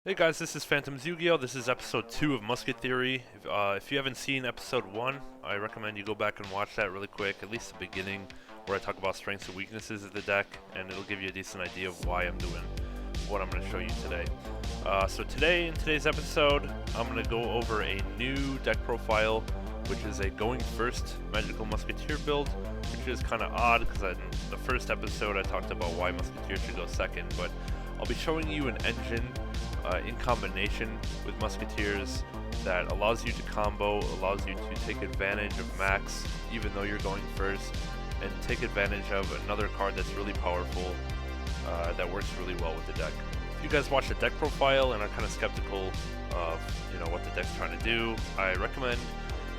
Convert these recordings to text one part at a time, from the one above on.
Hey guys, this is Phantom's Yu-Gi-Oh! This is episode 2 of Musket Theory. If you haven't seen episode 1, I recommend you go back and watch that really quick, at least the beginning, where I talk about strengths and weaknesses of the deck, and it'll give you a decent idea of why I'm doing what I'm going to show you today. So today, in today's episode, I'm going to go over a new deck profile, which is a going first magical musketeer build, which is kind of odd, because in the first episode I talked about why musketeer should go second, but I'll be showing you an engine in combination with musketeers that allows you to combo, allows you to take advantage of max even though you're going first, and take advantage of another card that's really powerful that works really well with the deck. If you guys watch the deck profile and are kind of skeptical of what the deck's trying to do, I recommend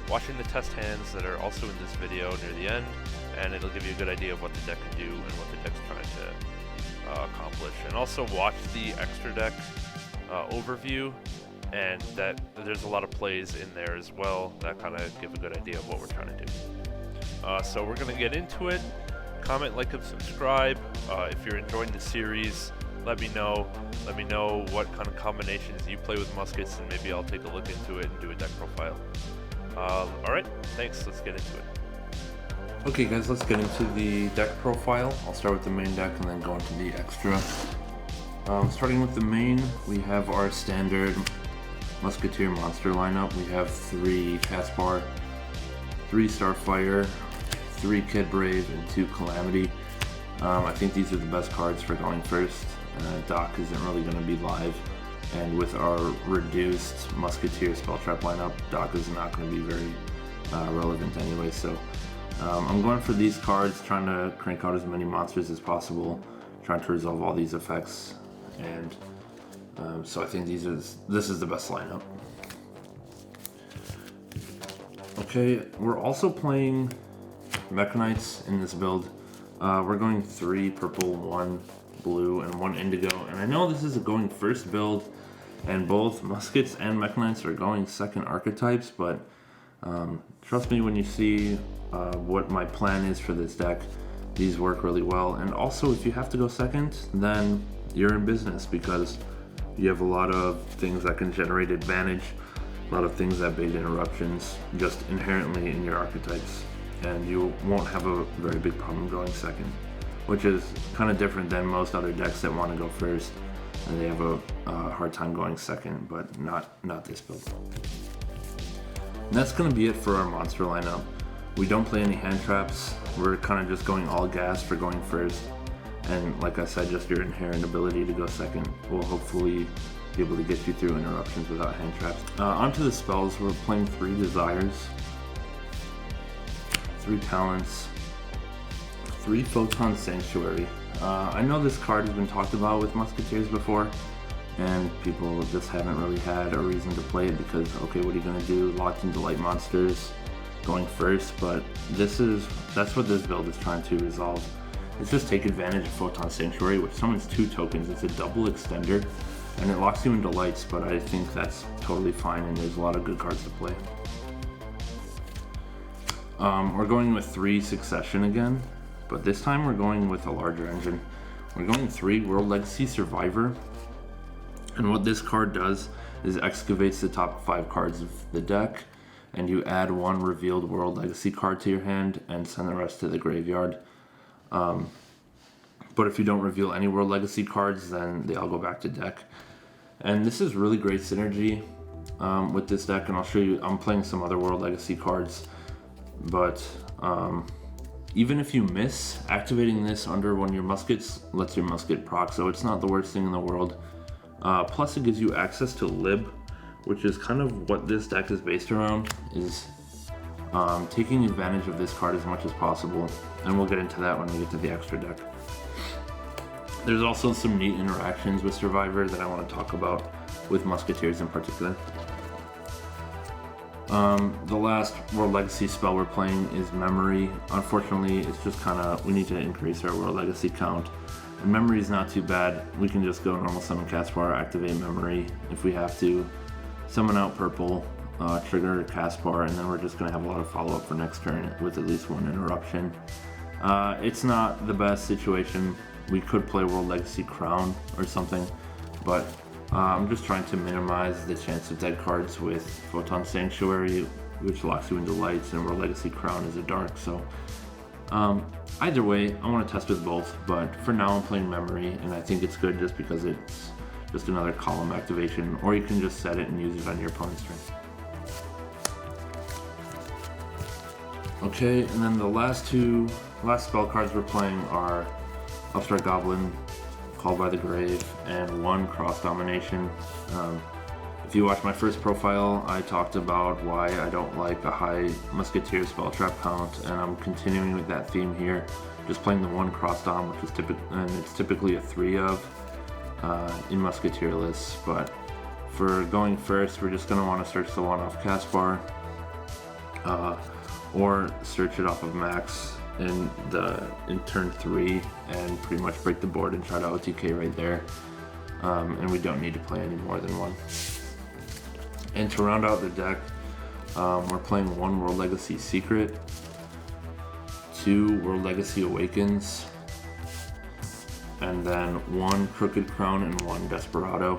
watching the test hands that are also in this video near the end, and it'll give you a good idea of what the deck can do and what the deck's trying to accomplish. And also watch the extra deck overview, and that there's a lot of plays in there as well that kind of give a good idea of what we're trying to do. So we're going to get into it. Comment, like, and subscribe. If you're enjoying the series, let me know what kind of combinations you play with muskets, and maybe I'll take a look into it and do a deck profile. Alright, thanks, let's get into it. Okay guys, let's get into the deck profile. I'll start with the main deck and then go into the extra. Starting with the main, we have our standard Musketeer monster lineup. We have 3 Caspar, 3 Starfire, 3 Kid Brave, and 2 Calamity. I think these are the best cards for going first. Doc isn't really going to be live, and with our reduced Musketeer spell trap lineup, Doc is not going to be very relevant anyway, so I'm going for these cards, trying to crank out as many monsters as possible, trying to resolve all these effects, and so I think this is the best lineup. Okay, we're also playing Mechanites in this build. We're going 3 purple, 1 blue, and 1 indigo, and I know this is a going first build, and both Muskets and Mechanites are going second archetypes, but trust me when you see what my plan is for this deck, these work really well. And also, if you have to go second, then you're in business, because you have a lot of things that can generate advantage, a lot of things that bait interruptions just inherently in your archetypes, and you won't have a very big problem going second, which is kind of different than most other decks that want to go first and they have a hard time going second, but not this build. And that's going to be it for our monster lineup. We don't play any hand traps. We're kind of just going all gas for going first, and like I said, just your inherent ability to go second will hopefully be able to get you through interruptions without hand traps. Onto the spells, we're playing 3 Desires, 3 Talents, 3 Photon Sanctuary. I know this card has been talked about with Musketeers before, and people just haven't really had a reason to play it because, okay, what are you going to do? Locked into light monsters going first, but that's what this build is trying to resolve. It's just take advantage of Photon Sanctuary, which summons 2 tokens. It's a double extender, and it locks you into lights, but I think that's totally fine, and there's a lot of good cards to play. We're going with 3 Succession again, but this time we're going with a larger engine. We're going 3 World Legacy Survivor, and what this card does is excavates the top 5 cards of the deck, and you add 1 revealed World Legacy card to your hand and send the rest to the graveyard. But if you don't reveal any World Legacy cards, then they all go back to deck. And this is really great synergy with this deck, and I'll show you. I'm playing some other World Legacy cards, but even if you miss, activating this under one of your muskets lets your musket proc, so it's not the worst thing in the world. Plus it gives you access to Lib, which is kind of what this deck is based around, is taking advantage of this card as much as possible, and we'll get into that when we get to the extra deck. There's also some neat interactions with Survivor that I want to talk about, with Musketeers in particular. The last World Legacy spell we're playing is Memory. Unfortunately, it's just we need to increase our World Legacy count. And Memory is not too bad. We can just go normal summon Caspar, activate Memory if we have to, summon out purple, trigger Caspar, and then we're just going to have a lot of follow-up for next turn with at least 1 interruption. It's not the best situation. We could play World Legacy Crown or something, but I'm just trying to minimize the chance of dead cards with Photon Sanctuary, which locks you into lights, and World Legacy Crown is a dark. So either way, I want to test with both, but for now I'm playing Memory, and I think it's good just because it's just another column activation, or you can just set it and use it on your opponent's turn. Okay, and then the last spell cards we're playing are Upstart Goblin, Called by the Grave, and 1 Cross Domination. If you watch my first profile, I talked about why I don't like a high Musketeer spell trap count, and I'm continuing with that theme here. Just playing the 1 Cross Dom, which is typically a 3 of in Musketeer lists. But for going first, we're just going to want to search the 1 off Caspar, or search it off of Max in turn 3 and pretty much break the board and try to OTK right there. And we don't need to play any more than 1. And to round out the deck, we're playing 1 World Legacy Secret, 2 World Legacy Awakens, and then 1 Crooked Crown and 1 Desperado.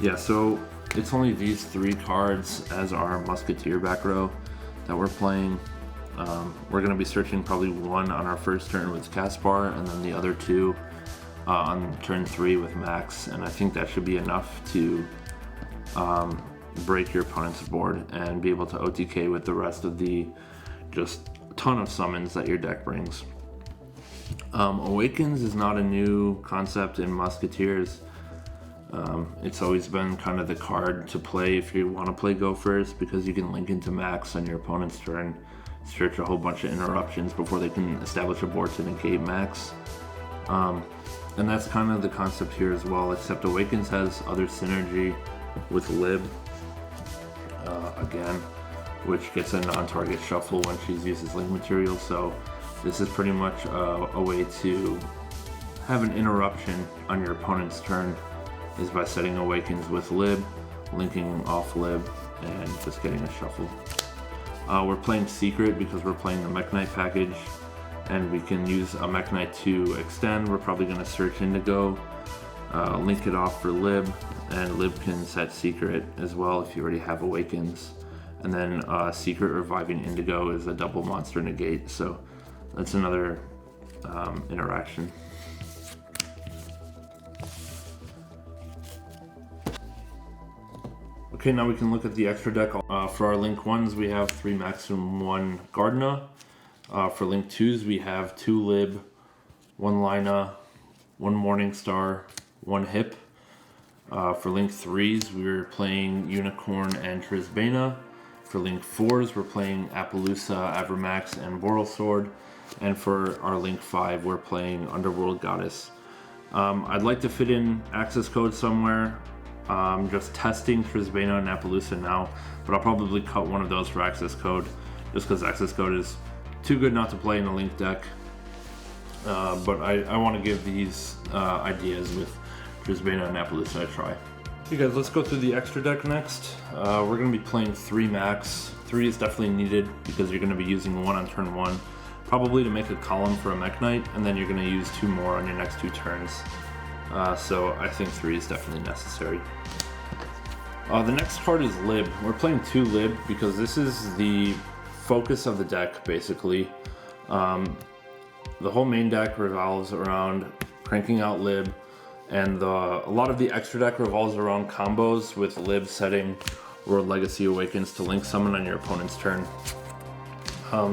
Yeah, so it's only these 3 cards as our Musketeer back row that we're playing. We're going to be searching probably 1 on our first turn with Caspar, and then the other 2 on turn 3 with Max, and I think that should be enough to break your opponent's board and be able to OTK with the rest of the just ton of summons that your deck brings. Awakens is not a new concept in Musketeers. It's always been kind of the card to play if you want to play Go First, because you can link into Max on your opponent's turn, search a whole bunch of interruptions before they can establish a board to negate Max. And that's kind of the concept here as well, except Awakens has other synergy with Lib, again, which gets a non-target shuffle when she uses link material. So this is pretty much a way to have an interruption on your opponent's turn, is by setting Awakens with Lib, linking off Lib, and just getting a shuffle. We're playing Secret because we're playing the Mech Knight package, and we can use a Mech Knight to extend. We're probably going to search Indigo, link it off for Lib, and Lib can set Secret as well if you already have Awakens. And then Secret reviving Indigo is a double monster negate, so that's another interaction. Okay, now we can look at the extra deck. For our Link 1s, we have 3 Max and 1 Gardena. For Link 2s, we have 2 Lib, 1 Lina, 1 Morningstar, 1 Hip. For Link 3s, we're playing Unicorn and Trisbana. For Link 4s, we're playing Appaloosa, Avermax, and Boral Sword. And for our Link 5, we're playing Underworld Goddess. I'd like to fit in access code somewhere. Just testing Trisbana and Appaloosa now, but I'll probably cut one of those for access code, just because access code is too good not to play in a Link deck. But I want to give these ideas with Trisbana and Appaloosa a try. Okay guys, let's go through the extra deck next. We're going to be playing 3 Max. 3 is definitely needed because you're going to be using 1 on turn 1, probably to make a column for a Mech Knight, and then you're going to use 2 more on your next 2 turns. So I think 3 is definitely necessary. The next card is Lib. We're playing 2 Lib because this is the focus of the deck, basically. The whole main deck revolves around cranking out Lib, and a lot of the extra deck revolves around combos with Lib setting World Legacy Awakens to link summon on your opponent's turn.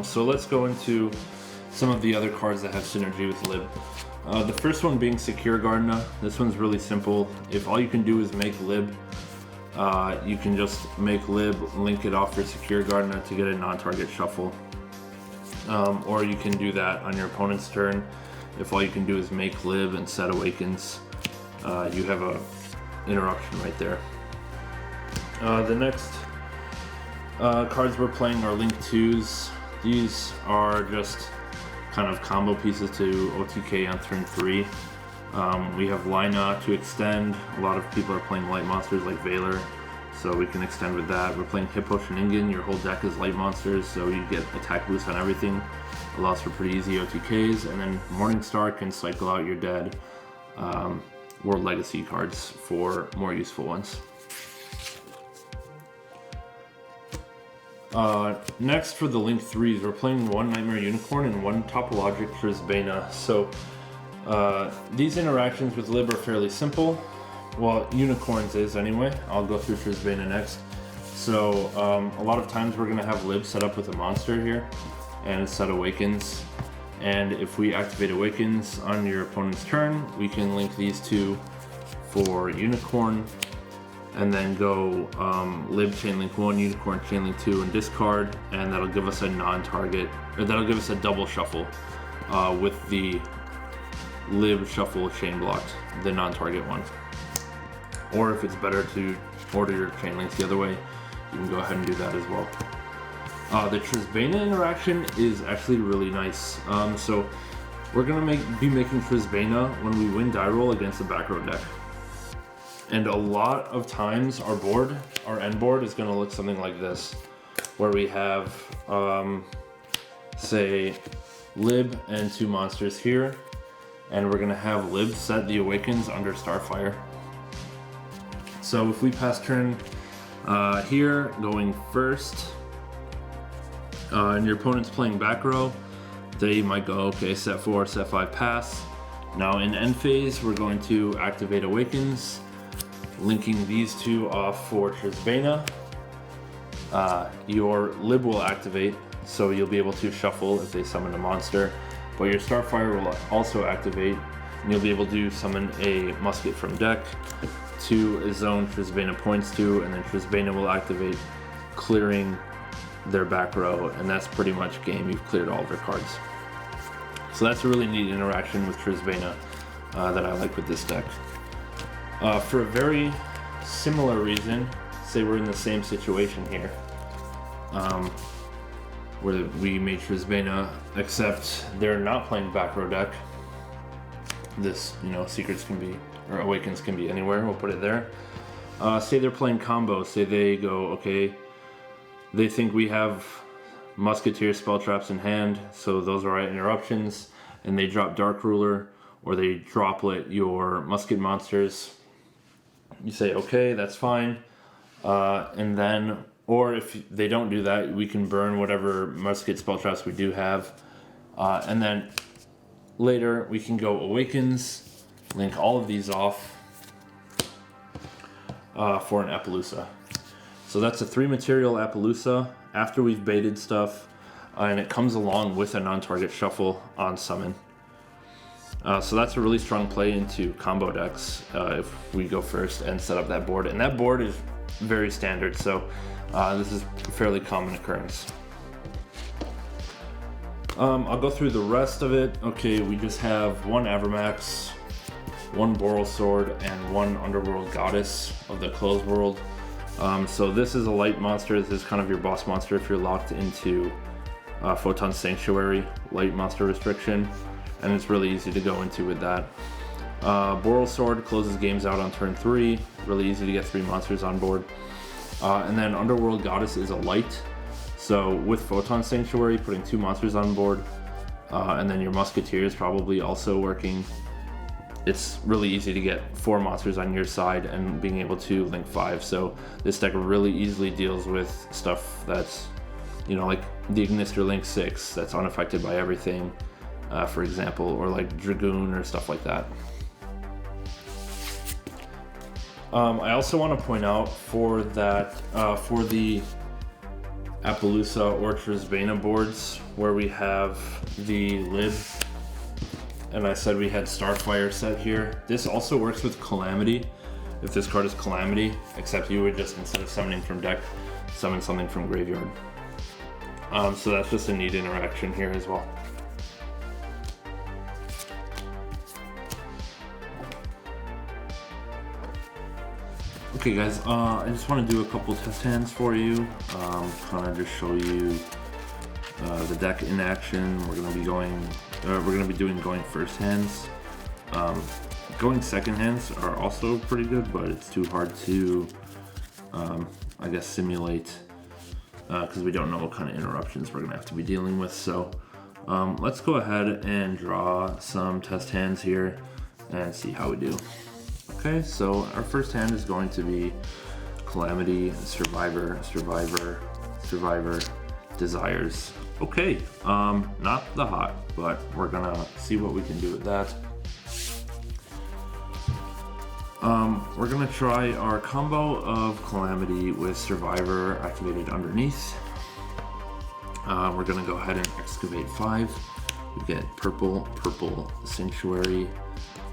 So let's go into some of the other cards that have synergy with Lib. The first one being Secure Gardena. This one's really simple. If all you can do is make Lib, you can just make Lib, link it off for Secure Gardena to get a non-target shuffle. Or you can do that on your opponent's turn. If all you can do is make Lib and set Awakens, you have a interruption right there. The next cards we're playing are Link 2s. These are just kind of combo pieces to OTK on turn 3. We have Lina to extend. A lot of people are playing light monsters like Valor, so we can extend with that. We're playing Hippo Shenanigans. Your whole deck is light monsters, so you get attack boost on everything. Allows for pretty easy OTKs. And then Morningstar can cycle out your dead World Legacy cards for more useful ones. Next for the Link 3s, we're playing one Nightmare Unicorn and one Topologic Trisbana. So these interactions with Lib are fairly simple. Well, Unicorns is anyway. I'll go through Trisbana next. So a lot of times we're going to have Lib set up with a monster here and set Awakens. And if we activate Awakens on your opponent's turn, we can link these two for Unicorn, and then go Lib Chainlink 1, Unicorn Chainlink 2, and discard, and that'll give us a non-target, or that'll give us a double shuffle with the Lib Shuffle Chain blocked, the non-target one. Or if it's better to order your Chainlinks the other way, you can go ahead and do that as well. The Trisbana interaction is actually really nice. So we're gonna be making Trisbana when we win die roll against the back row deck. And a lot of times our end board is gonna look something like this, where we have, say, Lib and two monsters here, and we're gonna have Lib set the Awakens under Starfire. So if we pass turn here, going first, and your opponent's playing back row, they might go, okay, set 4, set 5, pass. Now in end phase, we're going to activate Awakens, linking these two off for Trisbana. Your Lib will activate, so you'll be able to shuffle if they summon a monster, but your Starfire will also activate, and you'll be able to summon a Musket from deck to a zone Trisbana points to, and then Trisbana will activate, clearing their back row, and that's pretty much game. You've cleared all of your cards. So that's a really neat interaction with Trisbana that I like with this deck. For a very similar reason, say we're in the same situation here, where we made Trisbana, except they're not playing back row deck. This, Secrets can be, or Awakens can be anywhere, we'll put it there. Say they're playing combo, say they go, okay, they think we have Musketeer spell traps in hand, so those are our interruptions, and they drop Dark Ruler, or they droplet your Musket monsters. You say, okay, that's fine. And then, or if they don't do that, we can burn whatever Musket spell traps we do have. And then later we can go Awakens, link all of these off for an Appaloosa. So that's a 3 material Appaloosa after we've baited stuff, and it comes along with a non-target shuffle on summon. So that's a really strong play into combo decks if we go first and set up that board. And that board is very standard, so this is a fairly common occurrence. I'll go through the rest of it. Okay, we just have one Avermax, one Boral Sword, and one Underworld Goddess of the Closed World. So this is a light monster. This is kind of your boss monster if you're locked into Photon Sanctuary, light monster restriction, and it's really easy to go into with that. Boral Sword closes games out on turn 3, really easy to get 3 monsters on board. And then Underworld Goddess is a light, so with Photon Sanctuary, putting 2 monsters on board, and then your Musketeers probably also working. It's really easy to get 4 monsters on your side and being able to link 5. So this deck really easily deals with stuff that's, like the Ignister Link 6 that's unaffected by everything, for example, or like Dragoon or stuff like that. I also want to point out for that, for the Appaloosa or Trisbana boards where we have the Lib, and I said we had Starfire set here. This also works with Calamity, if this card is Calamity, except you would just, instead of summoning from deck, summon something from graveyard. So that's just a neat interaction here as well. Okay guys, I just want to do a couple test hands for you, kind of just show you the deck in action. We're going to be doing going first hands. Going second hands are also pretty good, but it's too hard to, I guess, simulate because we don't know what kind of interruptions we're going to have to be dealing with. So let's go ahead and draw some test hands here and see how we do. Okay, so our first hand is going to be Calamity, Survivor, Survivor, Survivor, Desires. Okay, not the hot, but we're gonna see what we can do with that. We're gonna try our combo of Calamity with Survivor activated underneath. We're gonna go ahead and excavate 5. We get purple, purple, Sanctuary,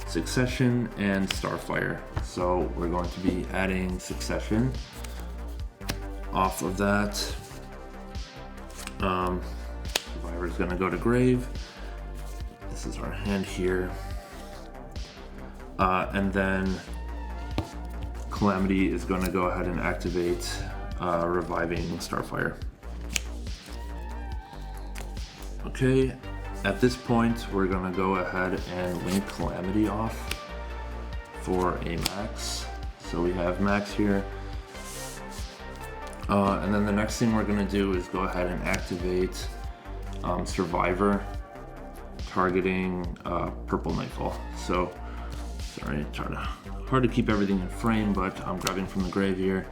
Succession, and Starfire. So we're going to be adding Succession off of that. Survivor is gonna go to grave. This is our hand here. And then Calamity is gonna go ahead and activate Reviving Starfire. Okay, at this point we're gonna go ahead and link Calamity off for a max. So we have max here. And then the next thing we're gonna do is go ahead and activate Survivor, targeting Purple Nightfall. So, sorry, hard to keep everything in frame, but I'm grabbing from the grave here.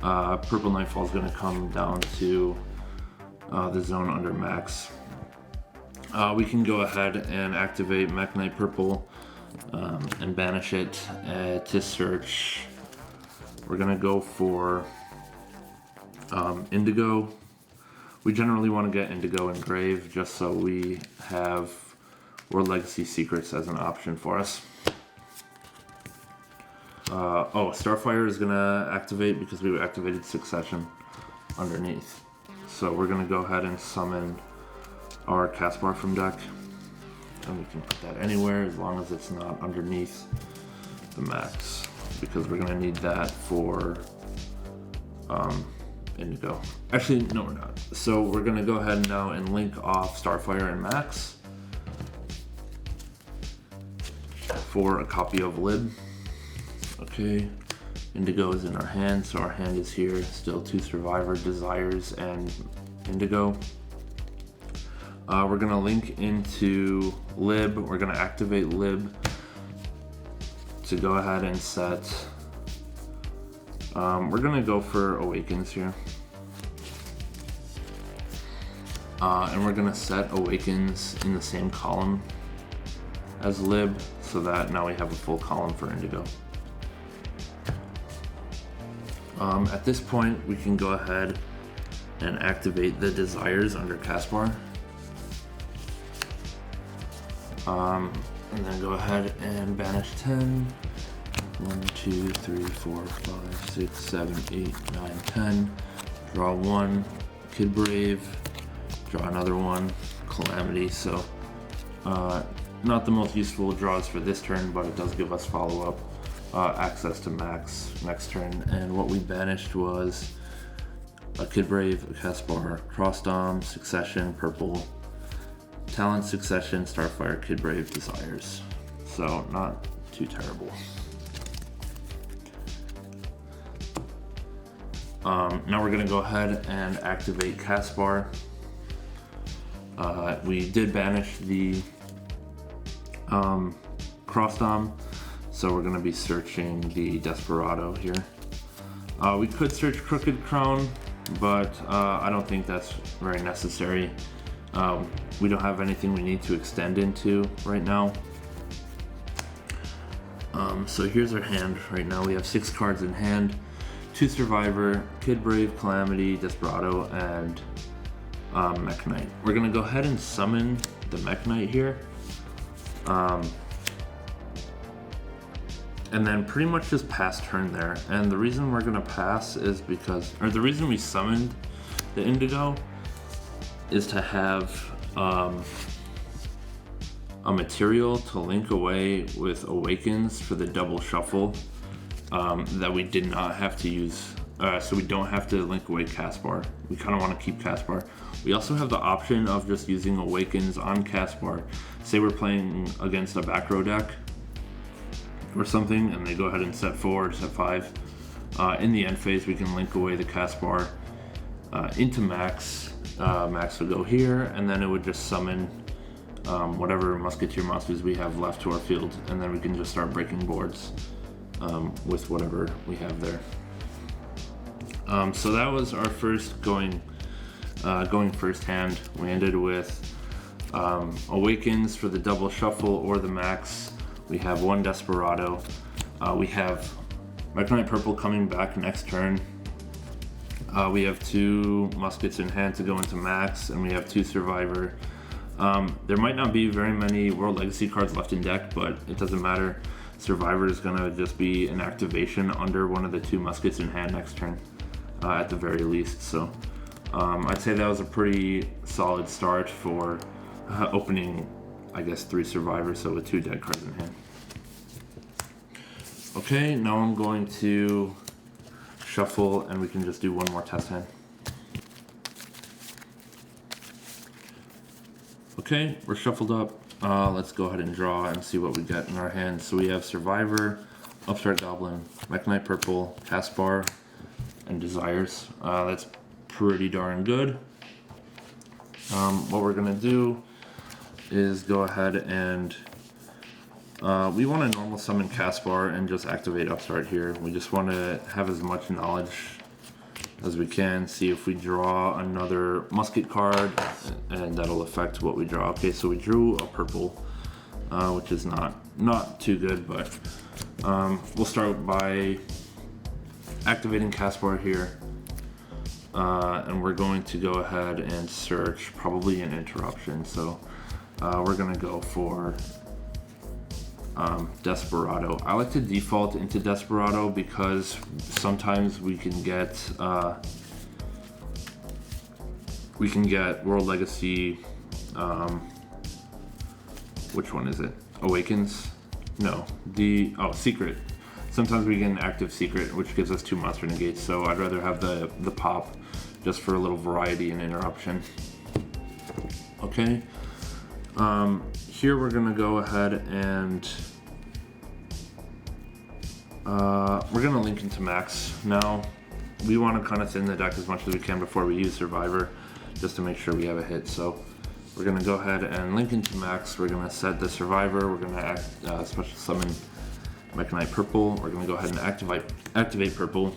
Purple Nightfall is gonna come down to the zone under max. We can go ahead and activate Mekk-Knight Purple and banish it to search. We're gonna go for Indigo. We generally want to get Indigo and Grave just so we have World Legacy Secrets as an option for us. Starfire is gonna activate because we activated Succession underneath. So we're gonna go ahead and summon our Caspar from deck, and we can put that anywhere as long as it's not underneath the max, because we're gonna need that for Indigo. Actually, no, we're not. So we're gonna go ahead now and link off Starfire and max for a copy of Lib. Okay, Indigo is in our hand, so our hand is here. Still 2 Survivor, Desires, and Indigo. We're gonna link into Lib. We're gonna activate Lib to go ahead and set. We're gonna go for Awakens here. And we're gonna set Awakens in the same column as Lib, so that now we have a full column for Indigo. At this point, we can go ahead and activate the Desires under Caspar. And then go ahead and banish 10. 1, 2, 3, 4, 5, 6, 7, 8, 9, 10. Draw 1, Kid Brave. Draw another one, Calamity. So, not the most useful draws for this turn, but it does give us follow-up access to max next turn. And what we banished was a Kid Brave, a Caspar, Crossdom, Succession, Purple, Talent, Succession, Starfire, Kid Brave, Desires. So not too terrible. Now we're gonna go ahead and activate Caspar. We did banish the Crossdom, so we're gonna be searching the Desperado here. We could search Crooked Crown, but I don't think that's very necessary. We don't have anything we need to extend into right now. So here's our hand right now. We have 6 cards in hand, 2 Survivor, Kid Brave, Calamity, Desperado, and Mekk-Knight. We're gonna go ahead and summon the Mekk-Knight here. And then pretty much just pass turn there. And the reason we're gonna pass is because, or the reason we summoned the Indigo is to have a material to link away with Awakens for the double shuffle that we did not have to use. So we don't have to link away Caspar. We kind of want to keep Caspar. We also have the option of just using Awakens on Caspar. Say we're playing against a back row deck or something, and they go ahead and set 4 or set 5. In the end phase, we can link away the Caspar into Max. Max would go here, and then it would just summon whatever Musketeer monsters we have left to our field, and then we can just start breaking boards with whatever we have there. So that was our first going first hand. We ended with Awakens for the double shuffle or the max. We have one Desperado. We have Mechanite Purple coming back next turn. We have two Muskets in hand to go into max, and we have two Survivor. There might not be very many World Legacy cards left in deck, but it doesn't matter. Survivor is going to just be an activation under one of the two Muskets in hand next turn, at the very least. So I'd say that was a pretty solid start for opening, I guess, 3 Survivors, so with 2 dead cards in hand. Okay, now I'm going to shuffle, and we can just do one more test hand. Okay, we're shuffled up. Let's go ahead and draw and see what we get in our hands. So we have Survivor, Upstart Goblin, Mechanite Purple, Caspar, and Desires. That's pretty darn good. What we're gonna do is go ahead and we want to normal summon Caspar and just activate Upstart here. We just want to have as much knowledge as we can, see if we draw another Musket card, and that'll affect what we draw. Okay, so we drew a purple, which is not too good, but we'll start by activating Caspar here, and we're going to go ahead and search probably an interruption. So we're gonna go for Desperado. I like to default into Desperado because sometimes we can get World Legacy. Which one is it? Awakens? No, Secret. Sometimes we get an active Secret, which gives us 2 monster negates. So I'd rather have the pop just for a little variety and interruption. Okay. Here we're gonna go ahead and we're gonna link into max. Now we want to kind of thin the deck as much as we can before we use Survivor, just to make sure we have a hit. So we're gonna go ahead and link into max. We're gonna set the Survivor. We're gonna special summon Mechanite Purple. We're gonna go ahead and activate Purple.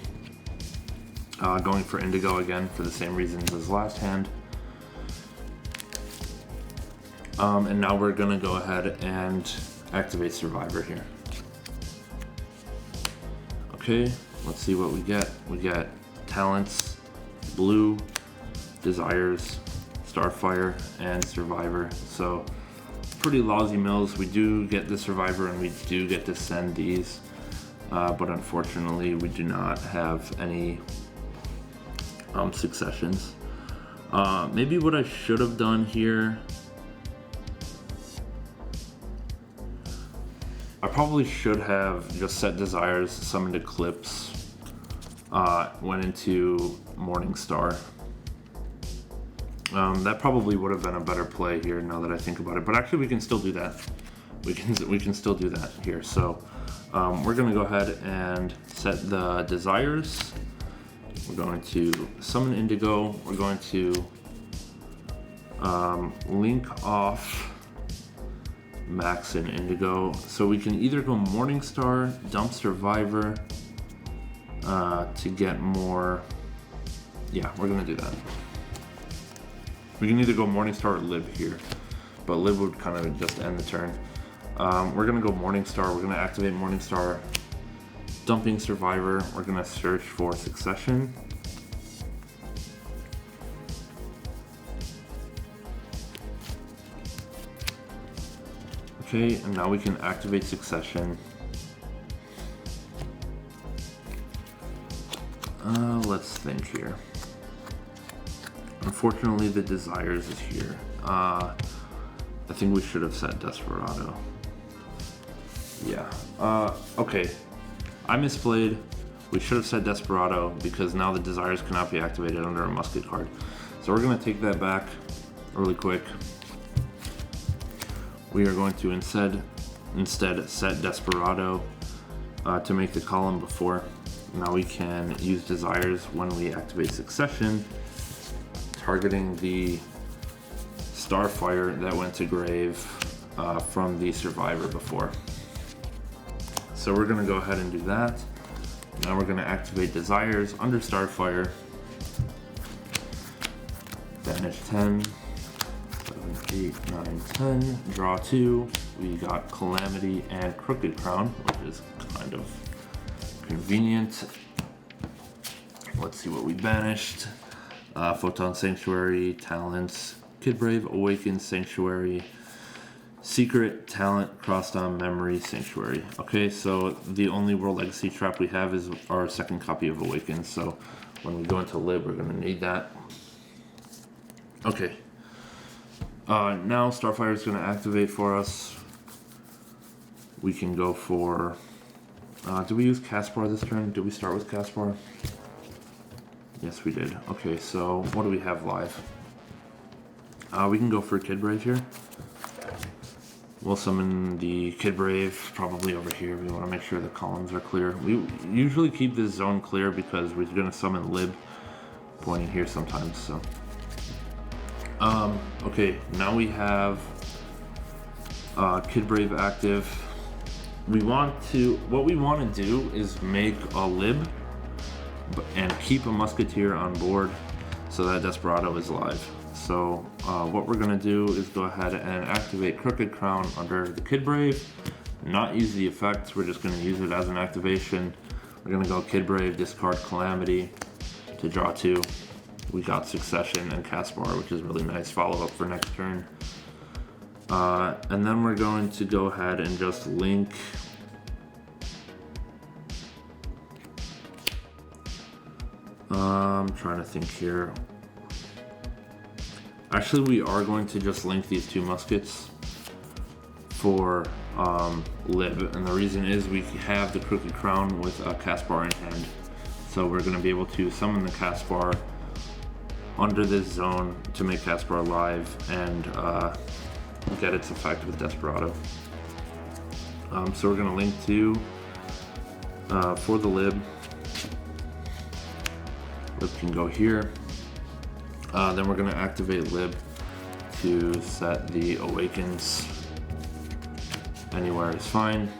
Going for Indigo again for the same reasons as last hand. And now we're gonna go ahead and activate Survivor here. Okay, let's see what we get. We get Talents, Blue, Desires, Starfire, and Survivor. So pretty lousy mills. We do get the Survivor, and we do get to send these, but unfortunately we do not have any successions. Maybe what I should have done here, I probably should have just set Desires, summoned Eclipse, went into Morningstar. That probably would have been a better play here now that I think about it, but actually we can still do that. We can still do that here. So we're gonna go ahead and set the Desires. We're going to summon Indigo. We're going to link off Max and Indigo. So we can either go Morningstar, dump Survivor to get more. Yeah, we're gonna do that. We can either go Morningstar or Lib here, but Lib would kind of just end the turn. We're gonna go Morningstar. We're gonna activate Morningstar, dumping Survivor. We're gonna search for Succession. Okay, and now we can activate Succession. Let's think here. Unfortunately, the Desires is here. I think we should have set Desperado. Yeah. Okay. I misplayed. We should have set Desperado because now the Desires cannot be activated under a Musket card. So we're going to take that back really quick. We are going to instead set Desperado to make the column before. Now we can use Desires when we activate Succession, targeting the Starfire that went to grave from the Survivor before. so we're gonna go ahead and do that. Now we're gonna activate Desires under Starfire. Banish 10, 7, 8, 9, 10, draw 2. We got Calamity and Crooked Crown, which is kind of convenient. Let's see what we banished. Photon Sanctuary, Talents, Kid Brave, Awaken, Sanctuary, Secret, Talent, Crossed on Memory, Sanctuary. Okay, so the only World Legacy trap we have is our second copy of Awaken, so when we go into Lib, we're going to need that. Okay. Now Starfire is going to activate for us. We can go for... did we use Caspar this turn? Did we start with Caspar? Yes, we did. Okay, so what do we have live? We can go for Kid Brave here. We'll summon the Kid Brave probably over here. We want to make sure the columns are clear. We usually keep this zone clear because we're going to summon Lib pointing here sometimes. So, okay, now we have Kid Brave active. What we want to do is make a Lib and keep a Musketeer on board so that Desperado is live. So what we're going to do is go ahead and activate Crooked Crown under the Kid Brave, not use the effects, we're just going to use it as an activation. We're going to go Kid Brave, discard Calamity to draw 2. We got Succession and Caspar, which is really nice follow-up for next turn. And then we're going to go ahead and just link I'm trying to think here. Actually, we are going to just link these two muskets for Lib, and the reason is we have the Crooked Crown with Caspar in hand. So we're going to be able to summon the Caspar under this zone to make Caspar live and get its effect with Desperado. So we're going to link to for the Lib. Lib can go here. Then we're going to activate Lib to set the Awakens anywhere is fine.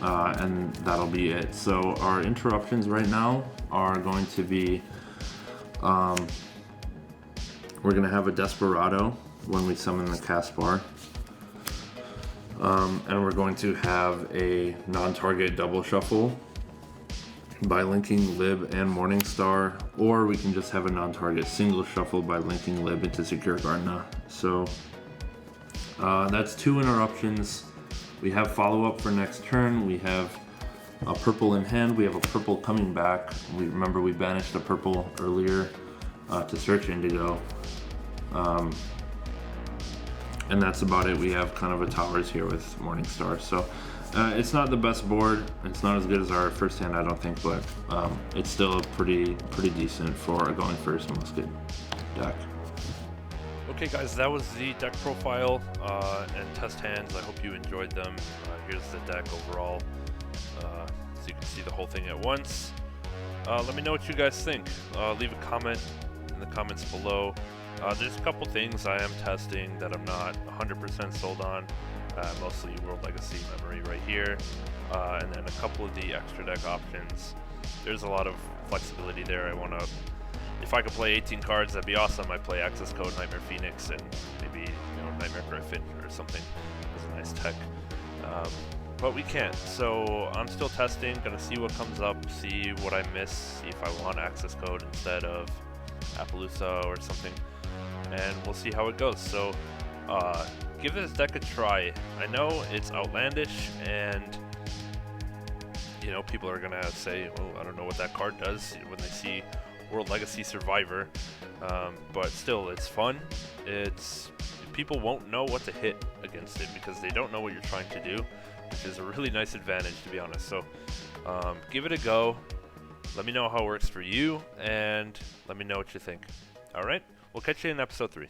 And that'll be it. So our interruptions right now are going to be, we're going to have a Desperado when we summon the Caspar. And we're going to have a non-target double shuffle by linking Lib and Morningstar, or we can just have a non-target single shuffle by linking Lib into Secure Gardna. So that's 2 interruptions. We have follow-up for next turn. We have a purple in hand. We have a purple coming back. Remember we banished a purple earlier to search Indigo. And that's about it. We have kind of a towers here with Morningstar. So it's not the best board. It's not as good as our first hand, I don't think, but it's still pretty decent for a going first Musket deck. Okay guys, that was the deck profile and test hands. I hope you enjoyed them. Here's the deck overall, so you can see the whole thing at once. Let me know what you guys think. Leave a comment in the comments below. There's a couple things I am testing that I'm not 100% sold on. Mostly World Legacy Memory right here, and then a couple of the extra deck options. There's a lot of flexibility there. If I could play 18 cards, that'd be awesome. I'd play Access Code, Nightmare Phoenix, and maybe Nightmare Griffin or something as a nice tech. But we can't, so I'm still testing, gonna see what comes up, see what I miss, see if I want Access Code instead of Appaloosa or something, and we'll see how it goes. So give this deck a try. I know it's outlandish, and people are gonna say, "Oh, I don't know what that card does" when they see World Legacy Survivor, but still, it's fun. People won't know what to hit against it because they don't know what you're trying to do, which is a really nice advantage, to be honest. So give it a go. Let me know how it works for you, and let me know what you think. All right, we'll catch you in episode 3.